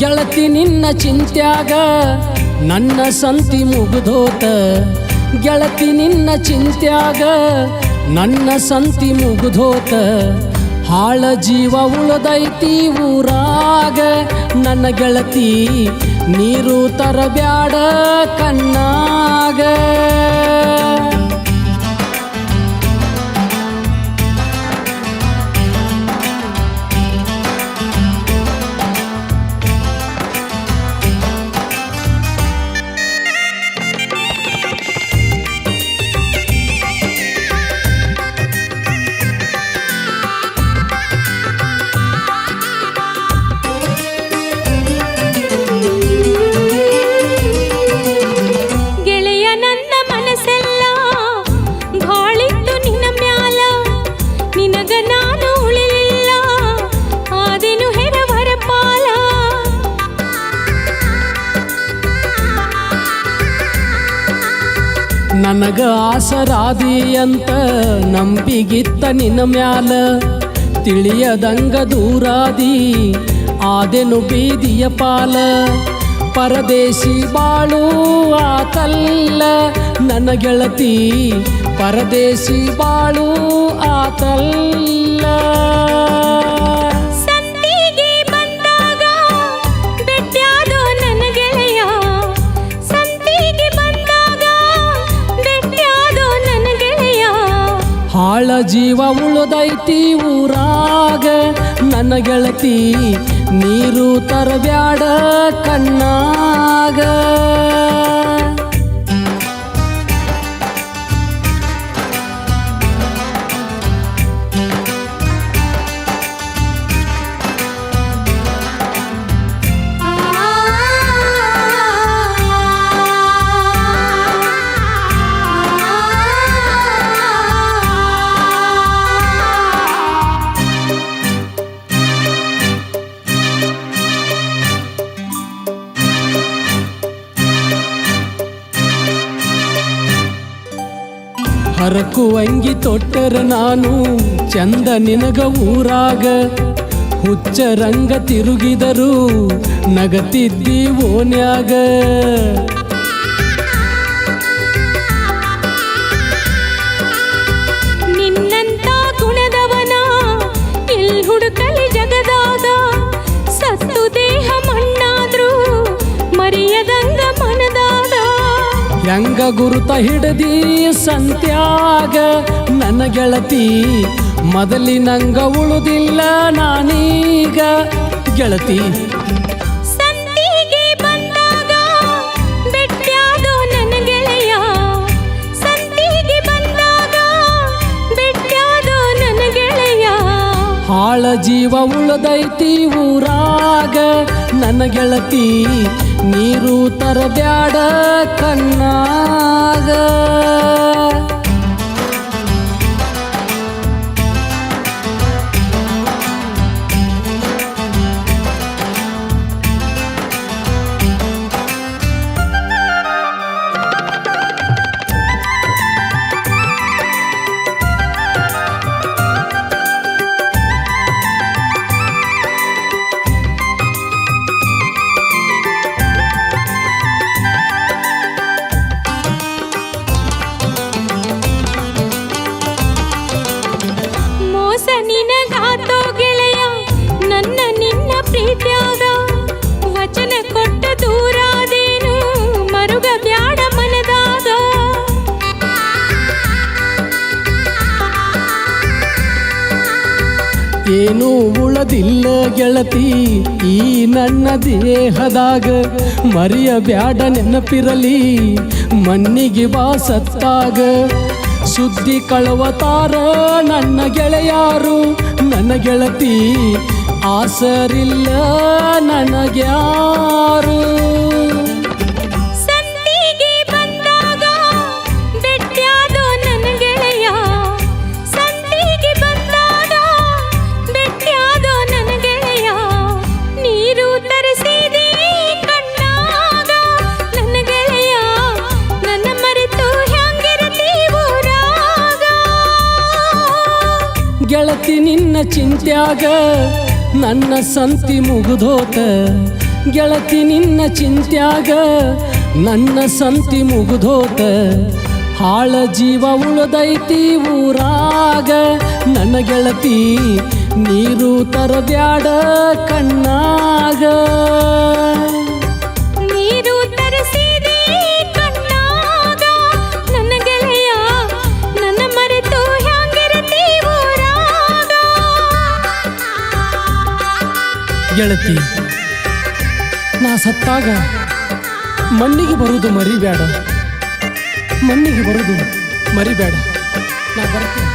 ಗೆಳತಿ ನಿನ್ನ ಚಿಂತ್ಯಾಗ ನನ್ನ ಸಂತಿ ಮುಗಿದೋತ, ಗೆಳತಿ ನಿನ್ನ ಚಿಂತ್ಯಾಗ ನನ್ನ ಸಂತಿ ಮುಗಿದೋತ, ಹಾಳ ಜೀವ ಉಳದೈತಿ ಊರಾಗ ನನ್ನ ಗೆಳತಿ ನೀರು ತರಬ್ಯಾಡ ಕಣ್ಣಾಗ. ನನಗ ಆಸರಾದಿ ಅಂತ ನಂಬಿಗಿತ್ತ ನಿನ್ನ ಮ್ಯಾಲ, ತಿಳಿಯದಂಗ ದೂರಾದಿ ಆದೆನು ಬೀದಿಯ ಪಾಲ. ಪರದೇಶಿ ಬಾಳು ಆತಲ್ಲ ನನ್ನ ಗೆಳತಿ, ಪರದೇಶಿ ಬಾಳು ಆತಲ್ಲ. ಹಾಳ ಜೀವ ಉಳದೈತಿ ಊರಾಗ ನನ್ನ ಗೆಳತಿ ನೀರು ತರಬ್ಯಾಡ ಕಣ್ಣಾಗ. ಹರಕುವಂಗಿ ತೊಟ್ಟರ ನಾನು ಚಂದ ನಿನಗ ಊರಾಗ, ಹುಚ್ಚ ರಂಗ ತಿರುಗಿದರು ನಗತಿದ್ದಿ ಓನ್ಯಾಗ. ನಿನ್ನಂತ ಗುಣದವನ ಎಲ್ ಹುಡುಕಲಿ ಜಗದಾಗ, ಸತ್ತು ದೇಹ ಮಣ್ಣಾದ್ರು ಮರೆಯದಂಗ ಮನದಾಗ. ಹೆಂಗ ಗುರುತ ಹಿಡದಿ ಸಂತ್ಯಾಗ ನನ್ನ ಗೆಳತಿ, ಮೊದಲಿನಂಗ ಉಳುದಿಲ್ಲ ನಾನೀಗ ಗೆಳತಿ. ಸಂತಿಗೆ ಬಂದಾಗ ಬೆಟ್ಟ್ಯಾದೋ ನನ್ನ ಗೆಳೆಯ, ಸಂತಿಗೆ ಬಂದಾಗ ಬೆಟ್ಟ್ಯಾದೋ ನನ್ನ ಗೆಳೆಯ. ಹಾಳ ಜೀವ ಉಳದೈತಿ ಊರಾಗ ನನ್ನ ಗೆಳತಿ ನೀರು ತರಬ್ಯಾಡ ಕಣ್ಣಾಗ. ಏನೂ ಉಳದಿಲ್ಲ ಗೆಳತಿ ಈ ನನ್ನ ದೇಹದಾಗ, ಮರೆಯಬ್ಯಾಡ ನೆನಪಿರಲಿ ಮಣ್ಣಿಗೆ ಬಾ ಸತ್ತಾಗ. ಸುದ್ದಿ ಕಳವತಾರ ನನ್ನ ಗೆಳೆಯಾರು, ನನ್ನ ಗೆಳತಿ ಆಸರಿಲ್ಲ ನನಗ್ಯಾರು. ಸಂತಿಗೆ ಬಂದಾಗ ಬೆಟ್ಟ್ಯಾದೋ ನನ್ನ ಗೆಳೆಯ, ಸಂತಿಗೆ ಬಂದಾಗ ಬೆಟ್ಟ್ಯಾದೋ ನನ್ನ ಗೆಳೆಯ. ನೀರು ತರಿಸಿದೆ ಕಣ್ಣಾಗ ನನ್ನ ಗೆಳೆಯ, ನನ್ನ ಮರೆತು ಹ್ಯಾಂಗಿರತಿ ಊರಾಗ. ಗೆಳತಿ ನಿನ್ನ ಚಿಂತ್ಯಾಗ ನನ್ನ ಸಂತಿ ಮುಗಿದೋತ, ಗೆಳತಿ ನಿನ್ನ ಚಿಂತ್ಯಾಗ ನನ್ನ ಸಂತಿ ಮುಗಿದೋತ. ಹಾಳ ಜೀವ ಉಳದೈತಿ ಊರಾಗ ನನ್ನ ಗೆಳತಿ, ನೀರು ತರಬ್ಯಾಡ ಕಣ್ಣಾಗ. ನೀರು ತರಿಸಿದೆ ಕಣ್ಣಾಗ ನನ್ನ ಗೆಳೆಯ, ನನ್ನ ಮರೆತು ಹ್ಯಾಂಗಿರತಿ ಊರಾಗ. ಗೆಳತಿ ನಾ ಸತ್ತಾಗ ಮಣ್ಣಿಗೆ ಬರುವುದು ಮರಿಬೇಡ, ಮಣ್ಣಿಗೆ ಬರುವುದು ಮರಿಬೇಡ. ನಾ ಬರ್ತೀನಿ.